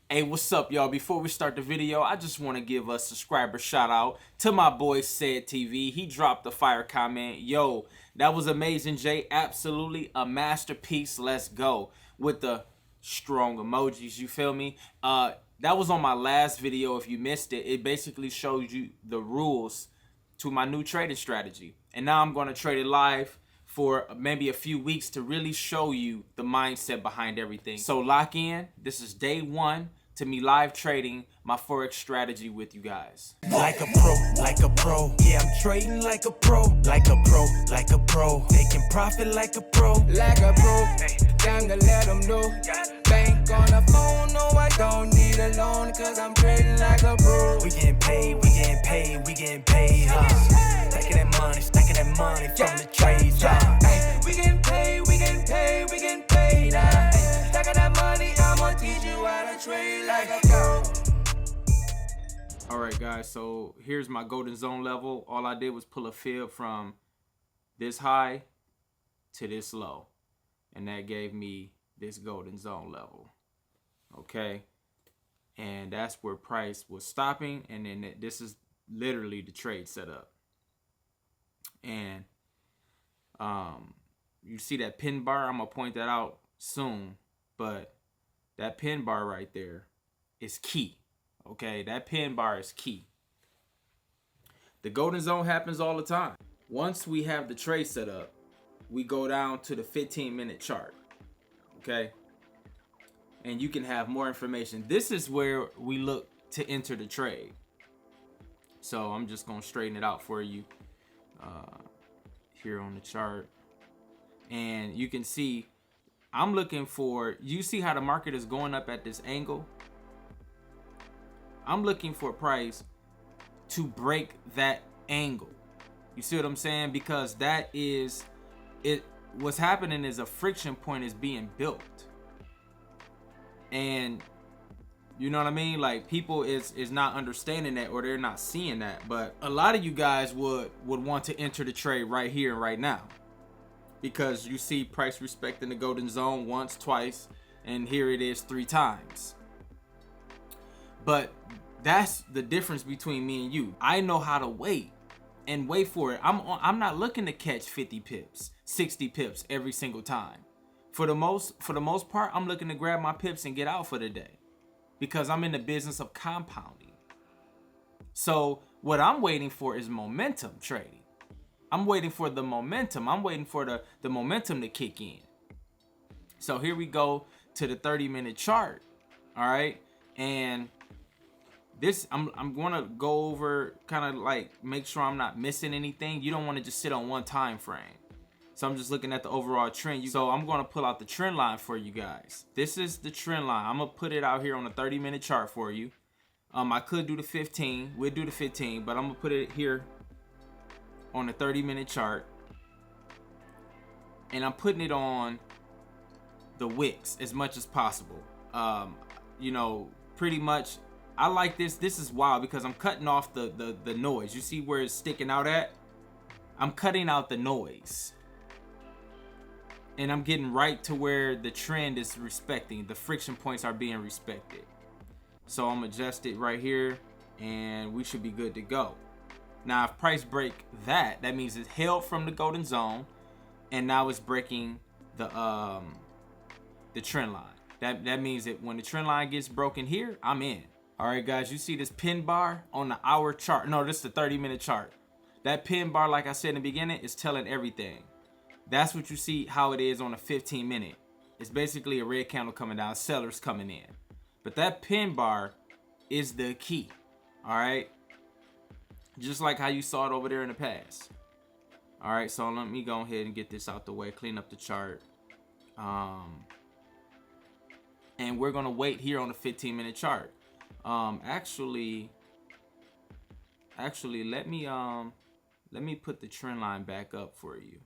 Hey, what's up, y'all? Before we start the video, I just want to give a subscriber shout out to my boy Said TV. He dropped a fire comment. Yo, that was amazing, Jay. Absolutely a masterpiece. Let's go with the strong emojis. You feel me? That was on my last video. If you missed it, it basically shows you the rules to my new trading strategy. And now I'm going to trade it live for maybe a few weeks to really show you the mindset behind everything. So lock in. This is day one to me live trading my Forex strategy with you guys. Like a pro, yeah, I'm trading like a pro, like a pro, making profit like a pro, time to let them know, bank on the phone, no I don't need a loan, cause I'm trading like a pro. We getting paid, huh? Stacking that money from the trades, huh? We getting paid, huh? Stacking that money, I'ma teach you how to trade like a pro. All right, guys, so here's my golden zone level. All I did was pull a fib from this high to this low, and that gave me this golden zone level. Okay, and that's where price was stopping, and then this is literally the trade setup. And you see that pin bar? I'm gonna point that out soon, but that pin bar right there is key. Okay, that pin bar is key. The golden zone happens all the time. Once we have the trade set up, we go down to the 15-minute chart. Okay, and you can have more information. This is where we look to enter the trade. So I'm just gonna straighten it out for you here on the chart, and you can see I'm looking for, you see how the market is going up at this angle? I'm looking for price to break that angle. You see what I'm saying? Because that is it. What's happening is a friction point is being built, and you know what I mean? Like, people is not understanding that, or they're not seeing that. But a lot of you guys would want to enter the trade right here and right now, because you see price respecting the golden zone once, twice, and here it is 3 times. But that's the difference between me and you. I know how to wait and wait for it. I'm not looking to catch 50 pips, 60 pips every single time. For the most part, I'm looking to grab my pips and get out for the day, because I'm in the business of compounding. So what I'm waiting for is momentum trading. I'm waiting for the momentum. I'm waiting for the momentum to kick in. So here we go to the 30-minute chart. All right, and this I'm gonna go over, kind of like make sure I'm not missing anything. You don't want to just sit on one time frame. So I'm just looking at the overall trend. So I'm gonna pull out the trend line for you guys. This is the trend line. I'm gonna put it out here on the 30-minute chart for you. I could do the 15. We'll do the 15, but I'm gonna put it here on the 30-minute chart, and I'm putting it on the wicks as much as possible. You know, pretty much. I like this. This is wild because I'm cutting off the noise. You see where it's sticking out at? I'm cutting out the noise, and I'm getting right to where the trend is respecting. The friction points are being respected. So I'm adjusted right here, and we should be good to go. Now, if price break that means it's held from the golden zone, and now it's breaking the trend line. That means that when the trend line gets broken here, I'm in. All right, guys, you see this pin bar on the hour chart? No, this is the 30-minute chart. That pin bar, like I said in the beginning, is telling everything. That's what you see how it is on a 15-minute. It's basically a red candle coming down, sellers coming in. But that pin bar is the key, all right? Just like how you saw it over there in the past. All right, so let me go ahead and get this out the way, clean up the chart. And we're gonna wait here on the 15-minute chart. Actually, let me put the trend line back up for you.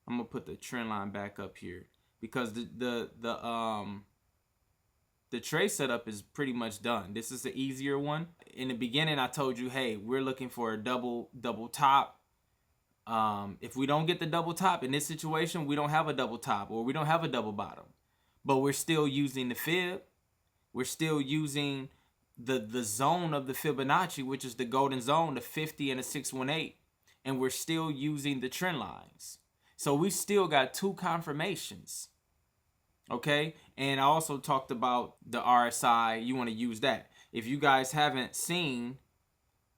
I'm gonna put the trend line back up here, because the trade setup is pretty much done. This is the easier one. In the beginning, I told you, hey, we're looking for a double top. If we don't get the double top in this situation, we don't have a double top, or we don't have a double bottom, but we're still using the fib. We're still using the zone of the Fibonacci, which is the golden zone, the 50 and the 618, and we're still using the trend lines. So we still got 2 confirmations. Okay, and I also talked about the RSI. You want to use that. If you guys haven't seen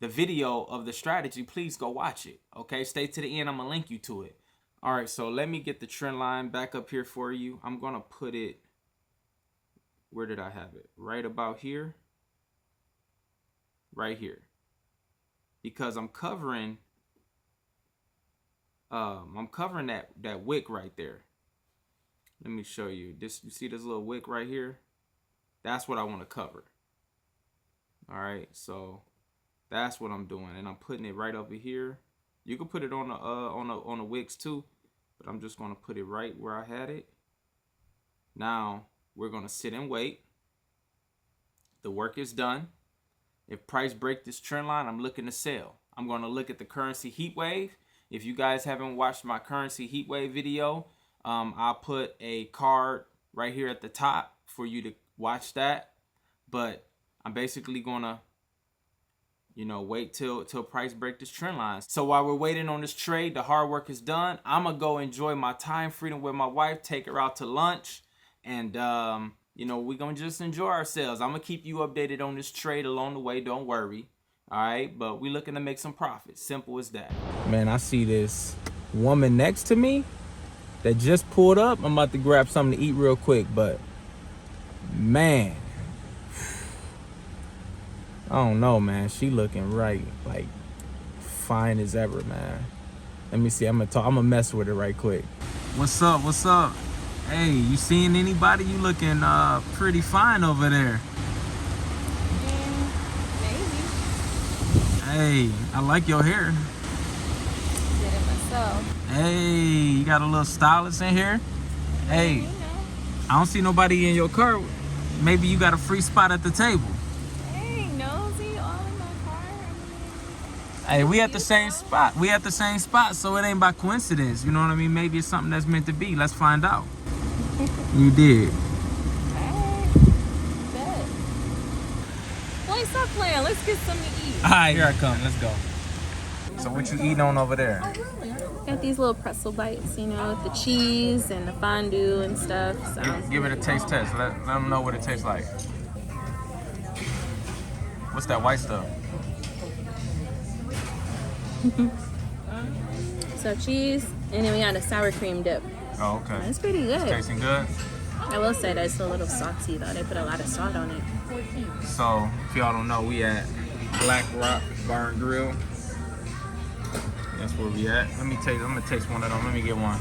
the video of the strategy, please go watch it. Okay, stay to the end. I'm gonna link you to it. All right, so let me get the trend line back up here for you. I'm gonna put it, where did I have it? Right about here. Right here. Because I'm covering that wick right there. Let me show you. This, you see this little wick right here? That's what I want to cover. All right, so that's what I'm doing, and I'm putting it right over here. You can put it on the wicks too, but I'm just gonna put it right where I had it. Now we're gonna sit and wait. The work is done. If price break this trend line, I'm looking to sell. I'm gonna look at the currency heat wave. If you guys haven't watched my currency heat wave video, I'll put a card right here at the top for you to watch that. But I'm basically gonna, you know, wait till price break this trend line. So while we're waiting on this trade, the hard work is done. I'm gonna go enjoy my time freedom with my wife, take her out to lunch, and you know, we're gonna just enjoy ourselves. I'm gonna keep you updated on this trade along the way, don't worry. All right, but we're looking to make some profits. Simple as that. Man, I see this woman next to me that just pulled up. I'm about to grab something to eat real quick, but man, I don't know, man. She looking right, like fine as ever, man. Let me see. I'm gonna mess with her right quick. What's up? What's up? Hey, you seeing anybody? You looking pretty fine over there. Hey, I like your hair. Did it myself. Hey, you got a little stylist in here? Hey, You know. I don't see nobody in your car. Maybe you got a free spot at the table. Hey, nosy, all in my car. Hey, we at the same spot. We at the same spot, so it ain't by coincidence. You know what I mean? Maybe it's something that's meant to be. Let's find out. You did. Alright. Bet. Boy, stop playing. Let's get something to eat. All right, here I come. Let's go. So what you eating on over there? Got these little pretzel bites, you know, with the cheese and the fondue and stuff. So. Give it a taste test. Let them know what it tastes like. What's that white stuff? So cheese, and then we got a sour cream dip. Oh, okay. It's pretty good. Tasting good? I will say that it's a little salty though. They put a lot of salt on it. So, if y'all don't know, we at Black Rock Bar and Grill. That's where we at. Let me taste. I'm gonna taste one of them. Let me get one.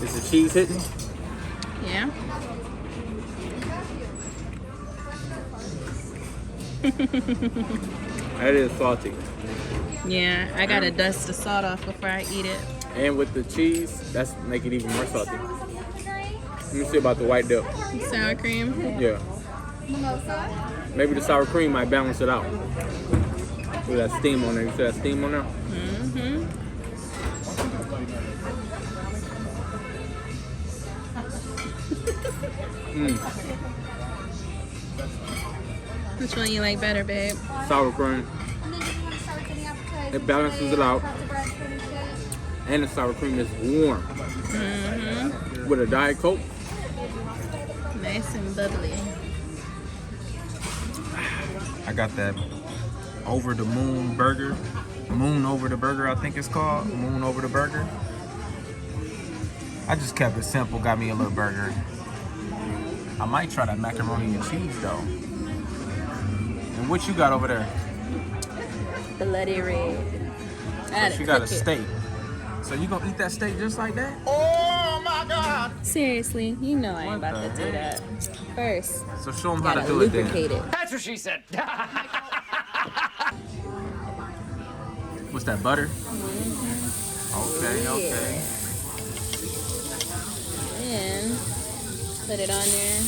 Is the cheese hitting? Yeah. That is salty. Yeah, I gotta dust the salt off before I eat it. And with the cheese, that's make it even more salty. Let me see about the white dip. Sour cream. Yeah. Maybe the sour cream might balance it out. With that steam on there. You see that steam on there? Mm-hmm. Which one you like better, babe? Sour cream. It balances it out. And the sour cream is warm. Mm-hmm. With a Diet Coke. Nice and bubbly. I got that over the moon burger. Moon over the burger, I think it's called. Moon over the burger. I just kept it simple, got me a little burger. I might try that macaroni and cheese though. And what you got over there? Bloody red. You got a steak. So you gonna eat that steak just like that? Oh my God! Seriously, you know I ain't What about the to do heck? that. First, So show them how to gotta do it then. lubricate it. That's what she said. What's that, butter? Mm-hmm. Okay, okay. And put it on there.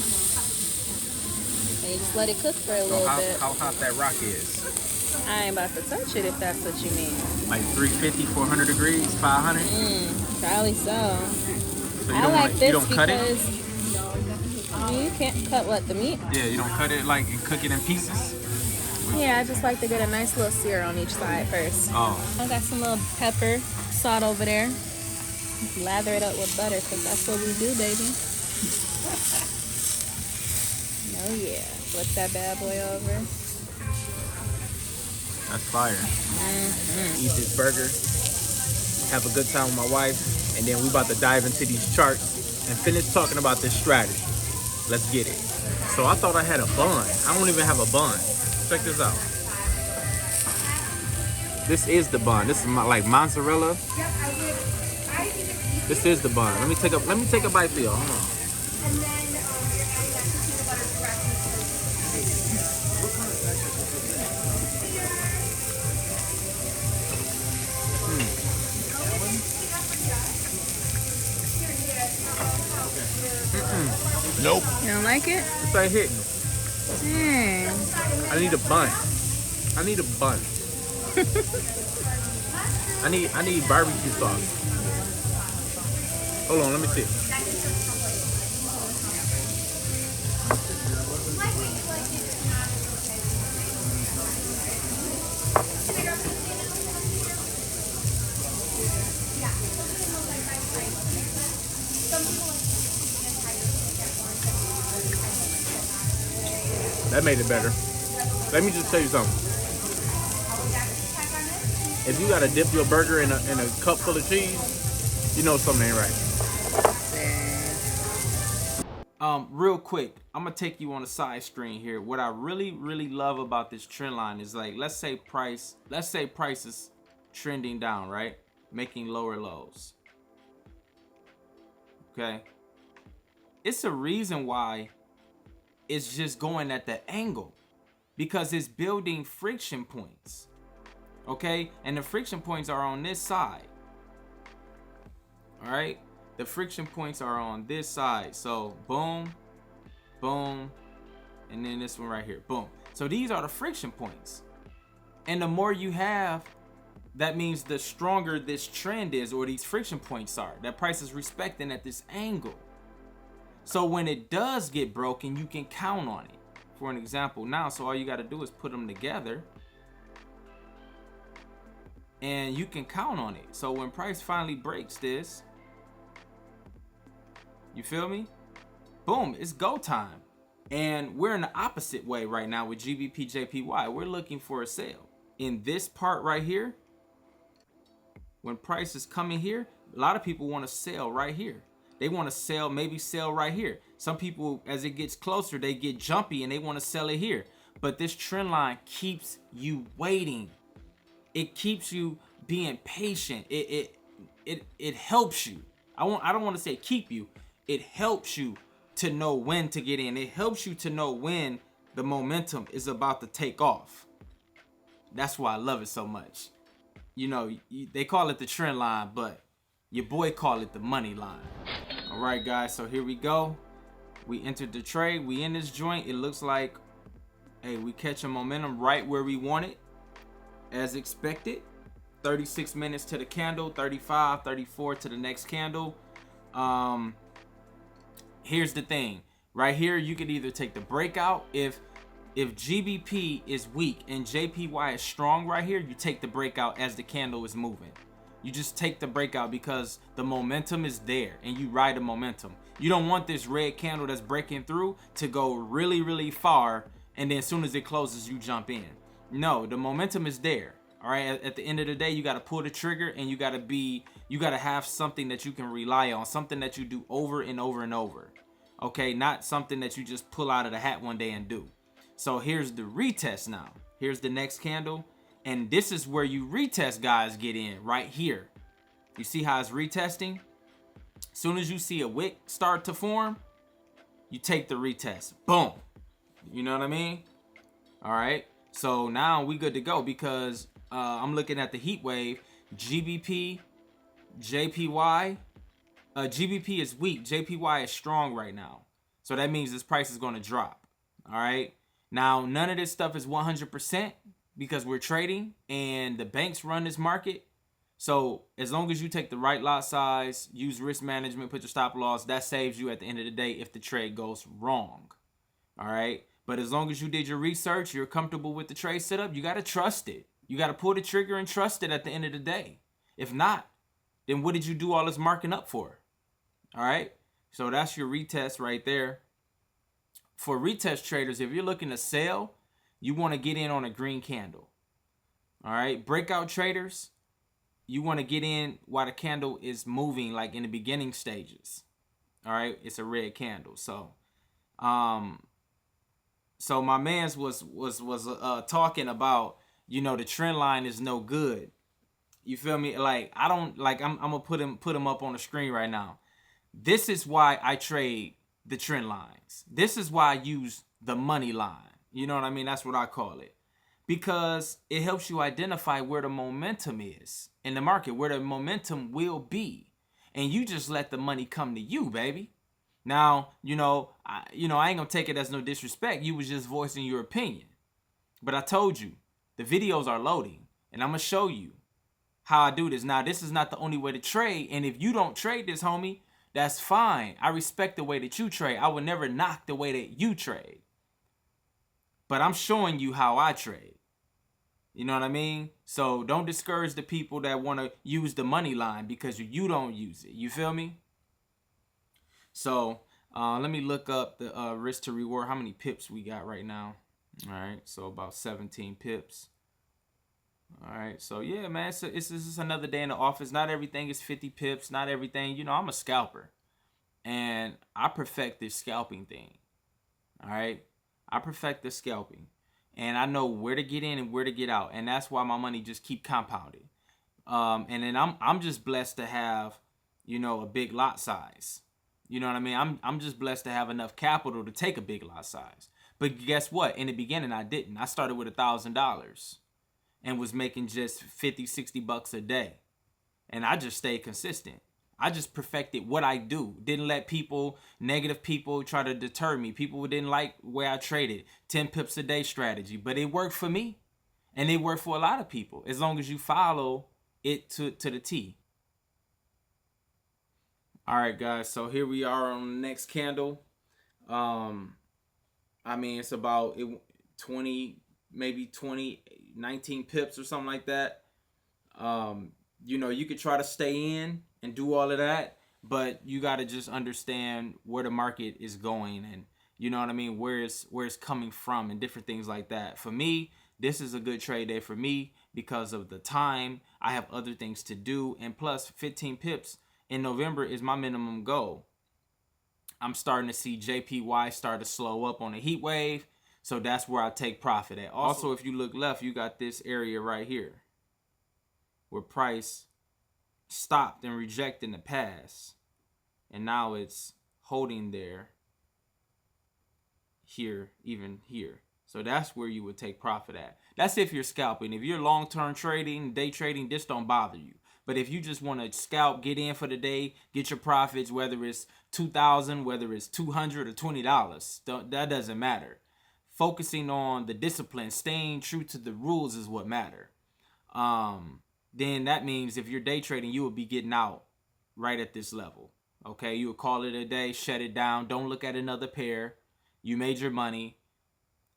And you just let it cook for a So little bit. how hot that rock is? I ain't about to touch it if that's what you mean. Like 350, 400 degrees, 500? Probably so. So you I don't like want this you don't cut it? because You can't cut what, the meat? Yeah, you don't cut it like and cook it in pieces. Yeah, I just like to get a nice little sear on each side first. Oh, I got some little pepper, salt over there. Lather it up with butter, because that's what we do, baby. Oh yeah, flip that bad boy over. that's fire. Eat this burger, have a good time with my wife, and then we about to dive into these charts and finish talking about this strategy. Let's get it. So I thought I had a bun. I don't even have a bun. Check this out. This is the bun. This is like mozzarella. This is the bun. Let me take a bite for y'all. Hold on. Nope. You don't like it? This ain't hitting. Dang. I need a bun. I need a bun. I need barbecue sauce. Hold on, let me see. That made it better. Let me just tell you something. If you gotta dip your burger in a cup full of cheese, you know something ain't right. Real quick, I'm gonna take you on a side screen here. What I really love about this trend line is, like, let's say price is trending down, right? Making lower lows. Okay. It's a reason why it's just going at the angle, because it's building friction points. Okay, and the friction points are on this side. All right, the friction points are on this side. So boom, boom, and then this one right here, boom. So these are the friction points, and the more you have, that means the stronger this trend is, or these friction points are. That price is respecting at this angle. So when it does get broken, you can count on it. For an example now, so all you got to do is put them together, and you can count on it. So when price finally breaks this, you feel me? Boom, it's go time. And we're in the opposite way right now with GBP JPY. We're looking for a sale. In this part right here, when price is coming here, a lot of people want to sell right here. They want to sell, maybe sell right here. Some people, as it gets closer, they get jumpy and they want to sell it here. But this trend line keeps you waiting. It keeps you being patient. It helps you. I don't want to say keep you. It helps you to know when to get in. It helps you to know when the momentum is about to take off. That's why I love it so much. You know, they call it the trend line, but your boy call it the money line. All right, guys, so here we go. We entered the trade. We in this joint. It looks like, hey, we catching momentum right where we want it, as expected. 36 minutes to the candle, 35, 34 to the next candle. Here's the thing. Right here, you could either take the breakout. If GBP is weak and JPY is strong right here, you take the breakout as the candle is moving. You just take the breakout because the momentum is there and you ride the momentum. You don't want this red candle that's breaking through to go really far, and then as soon as it closes, you jump in. No, the momentum is there. All right, at the end of the day, you got to pull the trigger, and you got to have something that you can rely on, something that you do over and over and over. Okay, not something that you just pull out of the hat one day and do. So here's the retest now. Here's the next candle. And this is where you retest guys get in, right here. You see how it's retesting? As soon as you see a wick start to form, you take the retest. Boom. You know what I mean? All right. So now we good to go, because I'm looking at the heat wave. GBP, JPY. GBP is weak. JPY is strong right now. So that means this price is going to drop. All right. Now, none of this stuff is 100%. Because we're trading and the banks run this market. So as long as you take the right lot size, use risk management, put your stop loss, that saves you at the end of the day if the trade goes wrong. All right. But as long as you did your research, you're comfortable with the trade setup, you got to trust it. You got to pull the trigger and trust it at the end of the day. If not, then what did you do all this marking up for? All right. So that's your retest right there. For retest traders, if you're looking to sell, you want to get in on a green candle. All right. Breakout traders, you want to get in while the candle is moving, like in the beginning stages. All right. It's a red candle. So my man's was talking about, you know, the trend line is no good. You feel me? Like, I don't, like, I'm gonna put him up on the screen right now. This is why I trade the trend lines. This is why I use the money line. You know what I mean? That's what I call it. Because it helps you identify where the momentum is in the market, where the momentum will be. And you just let the money come to you, baby. Now, I ain't gonna take it as no disrespect. You was just voicing your opinion. But I told you, the videos are loading. And I'm gonna show you how I do this. Now, this is not the only way to trade. And if you don't trade this, homie, that's fine. I respect the way that you trade. I would never knock the way that you trade. But I'm showing you how I trade. You know what I mean? So don't discourage the people that want to use the money line because you don't use it. You feel me? So let me look up the risk to reward. How many pips we got right now? All right. So about 17 pips. All right. So yeah, man, it's just another day in the office. Not everything is 50 pips. Not everything. I'm a scalper. And I perfect this scalping thing. All right. I perfect the scalping. And I know where to get in and where to get out. And that's why my money just keep compounding. And then I'm just blessed to have, a big lot size. You know what I mean? I'm just blessed to have enough capital to take a big lot size. But guess what? In the beginning, I didn't. I started with $1,000 and was making just 50, 60 bucks a day. And I just stayed consistent. I just perfected what I do. Didn't let negative people try to deter me. People didn't like where I traded. 10 pips a day strategy. But it worked for me. And it worked for a lot of people. As long as you follow it to the T. All right, guys. So here we are on the next candle. It's about 20, maybe 20, 19 pips or something like that. You could try to stay in and do all of that, but you got to just understand where the market is going and, you know what I mean, where it's coming from and different things like that. For me, this is a good trade day for me because of the time. I have other things to do, and plus 15 pips in November is my minimum goal. I'm starting to see JPY start to slow up on a heat wave, so that's where I take profit at. Also, if you look left, you got this area right here where price stopped and rejected in the past, and now it's holding there, here, even here. So that's where you would take profit at. That's if you're scalping. If you're long-term trading, day trading, this don't bother you. But if you just want to scalp, get in for the day, get your profits, whether it's $2,000, whether it's $200 or $20, that doesn't matter. Focusing on the discipline, staying true to the rules is what matter. Then that means if you're day trading, you will be getting out right at this level. Okay, you will call it a day, shut it down. Don't look at another pair. You made your money,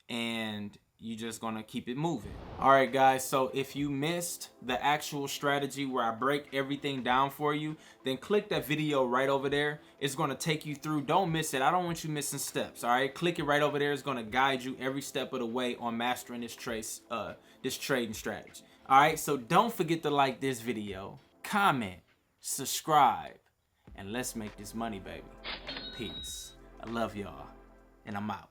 and you just gonna keep it moving. All right, guys, so if you missed the actual strategy where I break everything down for you, then click that video right over there. It's gonna take you through. Don't miss it. I don't want you missing steps. All right, click it right over there. It's gonna guide you every step of the way on mastering this trading strategy. All right, so don't forget to like this video, comment, subscribe, and let's make this money, baby. Peace. I love y'all, and I'm out.